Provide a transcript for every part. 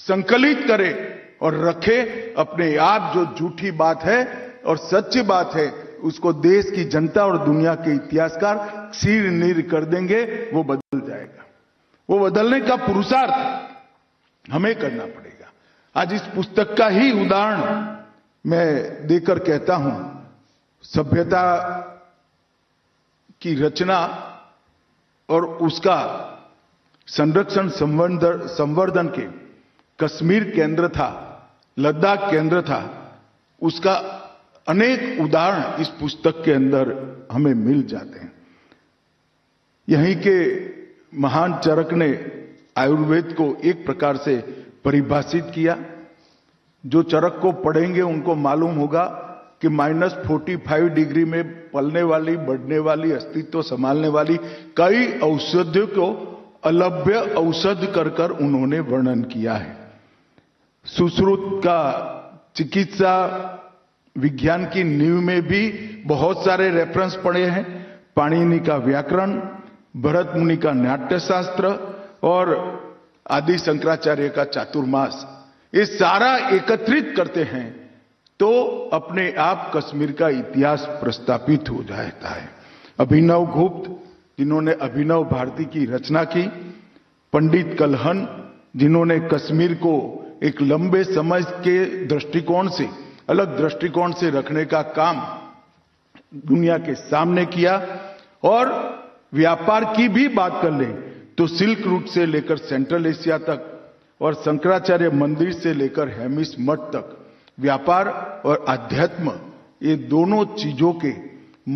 संकलित करे और रखे। अपने आप जो झूठी बात है और सच्ची बात है उसको देश की जनता और दुनिया के इतिहासकार क्षीर नीर कर देंगे, वो बदल जाएगा। वो बदलने का पुरुषार्थ हमें करना पड़ेगा। आज इस पुस्तक का ही उदाहरण मैं देकर कहता हूं, सभ्यता की रचना और उसका संरक्षण संवर्धन के कश्मीर केंद्र था, लद्दाख केंद्र था, उसका अनेक उदाहरण इस पुस्तक के अंदर हमें मिल जाते हैं। यहीं के महान चरक ने आयुर्वेद को एक प्रकार से परिभाषित किया। जो चरक को पढ़ेंगे उनको मालूम होगा कि -45 डिग्री में पलने वाली, बढ़ने वाली, अस्तित्व संभालने वाली कई औषधियों को अलभ्य औषध कर उन्होंने वर्णन किया है। सुश्रुत का चिकित्सा विज्ञान की नींव में भी बहुत सारे रेफरेंस पड़े हैं। पाणिनि का व्याकरण, भरत मुनि का नाट्यशास्त्र और आदि शंकराचार्य का चातुर्मास, ये सारा एकत्रित करते हैं तो अपने आप कश्मीर का इतिहास प्रस्तापित हो जाता है। अभिनव गुप्त जिन्होंने अभिनव भारती की रचना की, पंडित कल्हण जिन्होंने कश्मीर को एक लंबे समय के दृष्टिकोण से, अलग दृष्टिकोण से रखने का काम दुनिया के सामने किया। और व्यापार की भी बात कर लें तो सिल्क रूट से लेकर सेंट्रल एशिया तक और शंकराचार्य मंदिर से लेकर हेमिस मठ तक व्यापार और अध्यात्म, ये दोनों चीजों के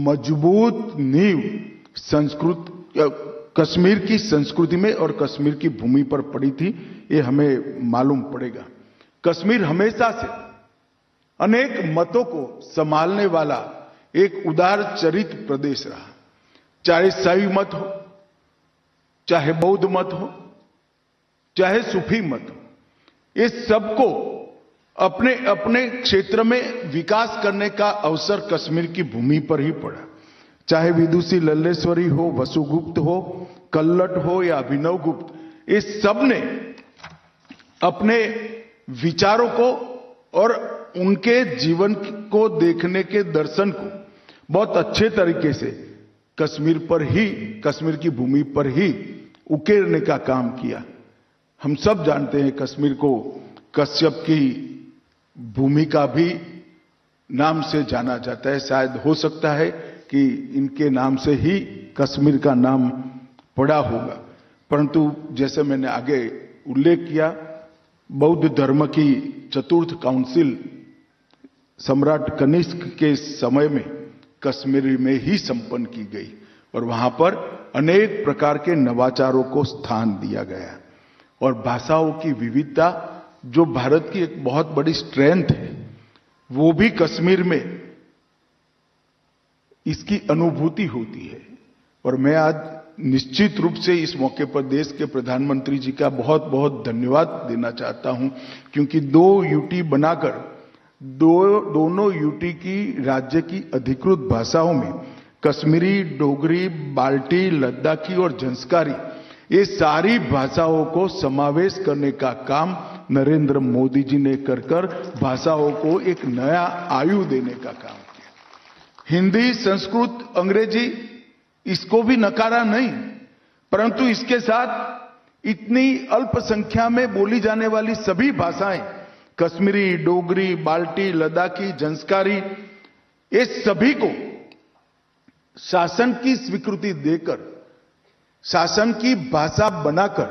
मजबूत नींव कश्मीर की संस्कृति में और कश्मीर की भूमि पर पड़ी थी, ये हमें मालूम पड़ेगा। कश्मीर हमेशा से अनेक मतों को संभालने वाला एक उदार चरित्र प्रदेश रहा। चाहे शैव मत हो, चाहे बौद्ध मत हो, चाहे सूफी मत हो, ये सबको अपने अपने क्षेत्र में विकास करने का अवसर कश्मीर की भूमि पर ही पड़ा। चाहे विदुषी लल्लेश्वरी हो, वसुगुप्त हो, कल्लट हो या अभिनव गुप्त, ये सब ने अपने विचारों को और उनके जीवन को देखने के दर्शन को बहुत अच्छे तरीके से कश्मीर पर ही, कश्मीर की भूमि पर ही उकेरने का काम किया। हम सब जानते हैं कश्मीर को कश्यप की भूमि का भी नाम से जाना जाता है। शायद हो सकता है कि इनके नाम से ही कश्मीर का नाम पड़ा होगा, परंतु जैसे मैंने आगे उल्लेख किया, बौद्ध धर्म की चतुर्थ काउंसिल सम्राट कनिष्क के समय में कश्मीर में ही संपन्न की गई और वहां पर अनेक प्रकार के नवाचारों को स्थान दिया गया। और भाषाओं की विविधता जो भारत की एक बहुत बड़ी स्ट्रेंथ है, वो भी कश्मीर में इसकी अनुभूति होती है। और मैं आज निश्चित रूप से इस मौके पर देश के प्रधानमंत्री जी का बहुत बहुत धन्यवाद देना चाहता हूं, क्योंकि 2 यूटी बनाकर दोनों यूटी की राज्य की अधिकृत भाषाओं में कश्मीरी, डोगरी, बाल्टी, लद्दाखी और जंस्कारी, ये सारी भाषाओं को समावेश करने का काम नरेंद्र मोदी जी ने कर भाषाओं को एक नया आयु देने का काम किया। हिंदी, संस्कृत, अंग्रेजी, इसको भी नकारा नहीं, परंतु इसके साथ इतनी अल्प संख्या में बोली जाने वाली सभी भाषाएं, कश्मीरी, डोगरी, बाल्टी, लद्दाखी, जंस्कारी, ये सभी को शासन की स्वीकृति देकर, शासन की भाषा बनाकर,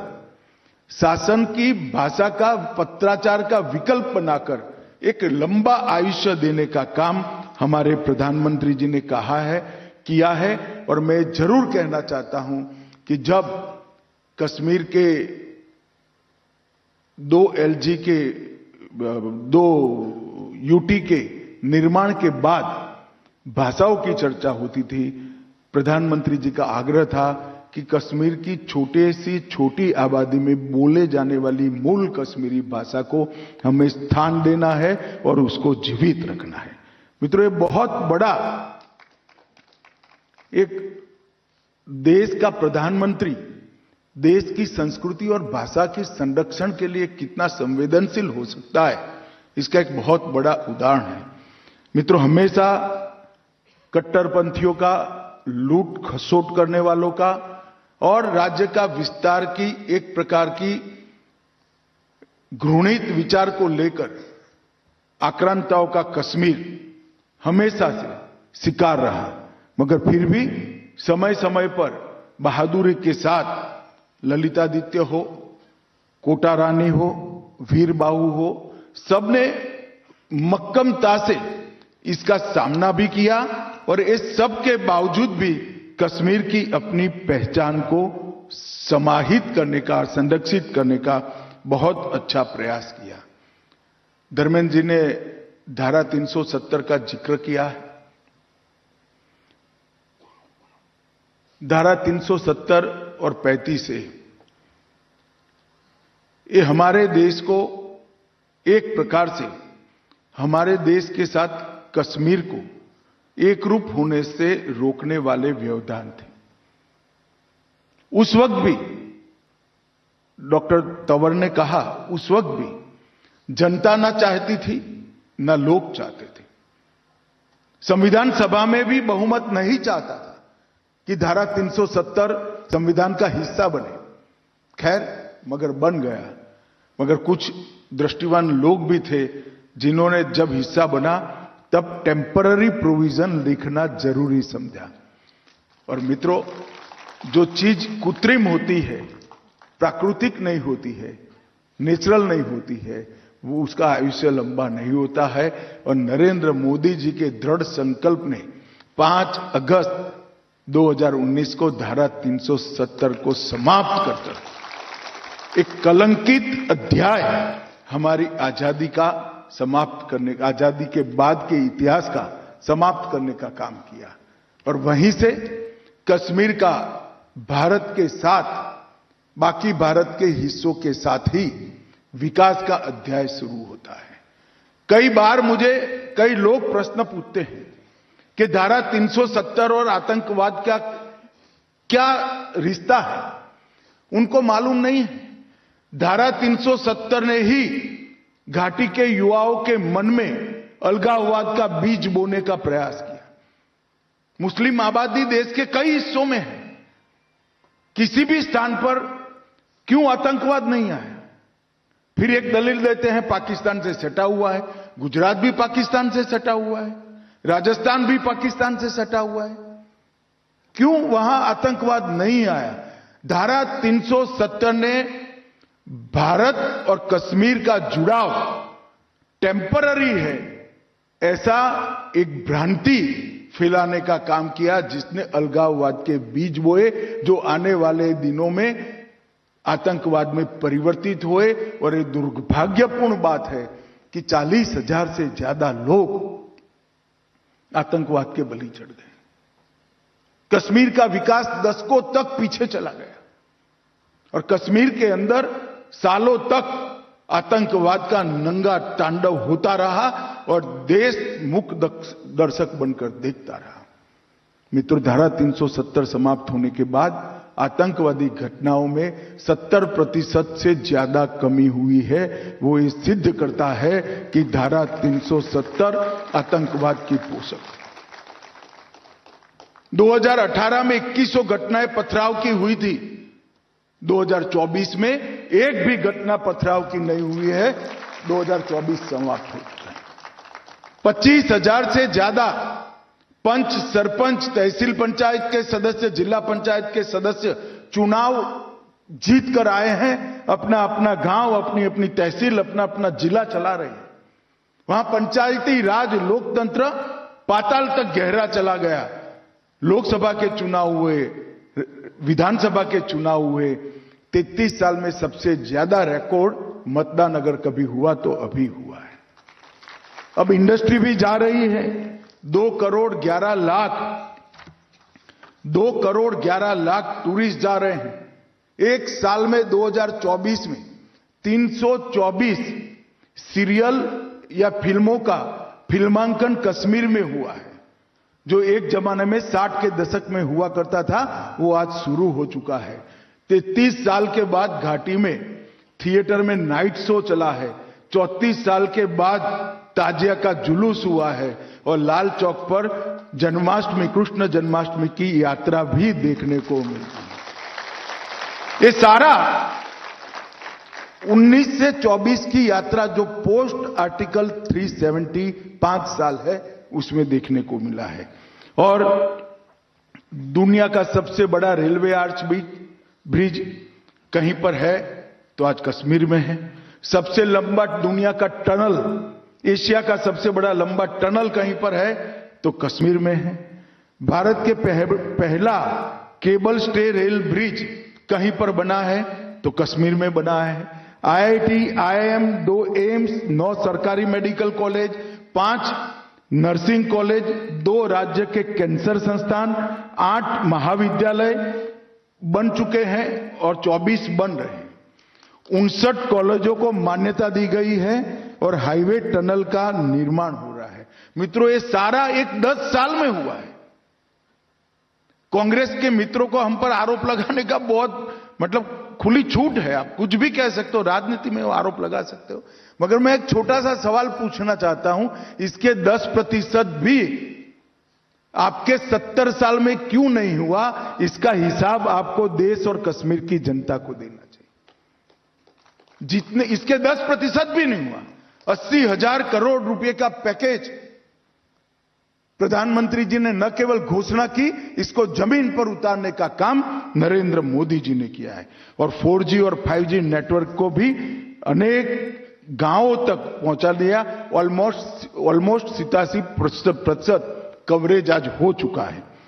शासन की भाषा का पत्राचार का विकल्प बनाकर एक लंबा आयुष्य देने का काम हमारे प्रधानमंत्री जी ने कहा है, किया है। और मैं जरूर कहना चाहता हूं कि जब कश्मीर के 2 LG के 2 यूटी के निर्माण के बाद भाषाओं की चर्चा होती थी, प्रधानमंत्री जी का आग्रह था कि कश्मीर की छोटी आबादी में बोले जाने वाली मूल कश्मीरी भाषा को हमें स्थान देना है और उसको जीवित रखना है। मित्रों, ये बहुत बड़ा एक देश का प्रधानमंत्री देश की संस्कृति और भाषा के संरक्षण के लिए कितना संवेदनशील हो सकता है, इसका एक बहुत बड़ा उदाहरण है। मित्रों, हमेशा कट्टरपंथियों का, लूट खसोट करने वालों का और राज्य का विस्तार की एक प्रकार की घृणित विचार को लेकर आक्रांताओं का कश्मीर हमेशा से शिकार रहा, मगर फिर भी समय समय पर बहादुरी के साथ ललितादित्य हो, कोटा रानी हो, वीर बाहू हो, सबने मक्कमता से इसका सामना भी किया और इस सब के बावजूद भी कश्मीर की अपनी पहचान को समाहित करने का, संरक्षित करने का बहुत अच्छा प्रयास किया। धर्मेंद्र जी ने धारा 370 का जिक्र किया है। धारा 370 और 35 से ये हमारे देश को एक प्रकार से हमारे देश के साथ कश्मीर को एक रूप होने से रोकने वाले व्यवधान थे। उस वक्त भी डॉक्टर तंवर ने कहा, उस वक्त भी जनता ना चाहती थी, ना लोग चाहते थे। संविधान सभा में भी बहुमत नहीं चाहता था कि धारा 370 संविधान का हिस्सा बने। खैर, मगर बन गया। मगर कुछ दृष्टिवान लोग भी थे जिन्होंने जब हिस्सा बना तब टेम्पररी प्रोविजन लिखना जरूरी समझा। और मित्रों, जो चीज कृत्रिम होती है, प्राकृतिक नहीं होती है, नेचुरल नहीं होती है, वो उसका आयुष्य लंबा नहीं होता है। और नरेंद्र मोदी जी के दृढ़ संकल्प ने 5 अगस्त 2019 को धारा 370 को समाप्त करकर एक कलंकित अध्याय हमारी आजादी का समाप्त करने का, आजादी के बाद के इतिहास का समाप्त करने का काम किया। और वहीं से कश्मीर का भारत के साथ, बाकी भारत के हिस्सों के साथ ही विकास का अध्याय शुरू होता है। कई बार मुझे कई लोग प्रश्न पूछते हैं कि धारा 370 और आतंकवाद का क्या रिश्ता है। उनको मालूम नहीं है, धारा 370 ने ही घाटी के युवाओं के मन में अलगाववाद का बीज बोने का प्रयास किया। मुस्लिम आबादी देश के कई हिस्सों में है, किसी भी स्थान पर क्यों आतंकवाद नहीं आया? फिर एक दलील देते हैं पाकिस्तान से सटा हुआ है। गुजरात भी पाकिस्तान से सटा हुआ है, राजस्थान भी पाकिस्तान से सटा हुआ है, क्यों वहां आतंकवाद नहीं आया? धारा 370 ने भारत और कश्मीर का जुड़ाव टेम्पररी है ऐसा एक भ्रांति फैलाने का काम किया, जिसने अलगाववाद के बीज बोए जो आने वाले दिनों में आतंकवाद में परिवर्तित हुए। और ये दुर्भाग्यपूर्ण बात है कि 40,000 से ज्यादा लोग आतंकवाद के बलि चढ़ गए। कश्मीर का विकास दशकों तक पीछे चला गया और कश्मीर के अंदर सालों तक आतंकवाद का नंगा तांडव होता रहा और देश मूक दर्शक बनकर देखता रहा। मित्रों, धारा 370 समाप्त होने के बाद आतंकवादी घटनाओं में 70% से ज्यादा कमी हुई है। वो ये सिद्ध करता है कि धारा 370 आतंकवाद की पोषक है। 2018 में 2100 घटनाएं पथराव की हुई थी। 2024 में एक भी घटना पथराव की नहीं हुई है। 2024 समाप्त हो चुका है। 25,000 से ज्यादा पंच, सरपंच, तहसील पंचायत के सदस्य, जिला पंचायत के सदस्य चुनाव जीत कर आए हैं। अपना अपना गांव, अपनी अपनी तहसील, अपना अपना जिला चला रहे हैं। वहां पंचायती राज, लोकतंत्र पाताल तक गहरा चला गया। लोकसभा के चुनाव हुए, विधानसभा के चुनाव हुए। 33 साल में सबसे ज्यादा रिकॉर्ड मतदान अगर कभी हुआ तो अभी हुआ है। अब इंडस्ट्री भी जा रही है। 2 करोड़ 11 लाख टूरिस्ट जा रहे हैं। एक साल में 2024 में 324 सीरियल या फिल्मों का फिल्मांकन कश्मीर में हुआ है। जो एक जमाने में 60 के दशक में हुआ करता था, वो आज शुरू हो चुका है। 33 साल के बाद घाटी में थिएटर में नाइट शो चला है। 34 साल के बाद ताजिया का जुलूस हुआ है और लाल चौक पर जन्माष्टमी, कृष्ण जन्माष्टमी की यात्रा भी देखने को मिली है। ये सारा 19 से 24 की यात्रा जो पोस्ट आर्टिकल 370 5 साल है उसमें देखने को मिला है। और दुनिया का सबसे बड़ा रेलवे आर्च ब्रिज कहीं पर है तो आज कश्मीर में है। सबसे लंबा दुनिया का टनल, एशिया का सबसे बड़ा लंबा टनल कहीं पर है तो कश्मीर में है। भारत के पहला केबल स्टे रेल ब्रिज कहीं पर बना है तो कश्मीर में बना है। IIT, IIM, 2 एम्स, 9 सरकारी मेडिकल कॉलेज, 5 नर्सिंग कॉलेज, 2 राज्य के कैंसर संस्थान, 8 महाविद्यालय बन चुके हैं और 24 बन रहे हैं। 59 कॉलेजों को मान्यता दी गई है और हाईवे टनल का निर्माण हो रहा है। मित्रों, ये सारा एक 10 साल में हुआ है। कांग्रेस के मित्रों को हम पर आरोप लगाने का बहुत खुली छूट है। आप कुछ भी कह सकते हो, राजनीति में आरोप लगा सकते हो, मगर मैं एक छोटा सा सवाल पूछना चाहता हूं, इसके 10% भी आपके 70 साल में क्यों नहीं हुआ? इसका हिसाब आपको देश और कश्मीर की जनता को देना चाहिए। जितने इसके 10% भी नहीं हुआ। 80,000 करोड़ रुपए का पैकेज प्रधानमंत्री जी ने न केवल घोषणा की, इसको जमीन पर उतारने का काम नरेंद्र मोदी जी ने किया है। और 4G और 5G नेटवर्क को भी अनेक गांवों तक पहुंचा दिया। ऑलमोस्ट 87% कवरेज आज हो चुका है।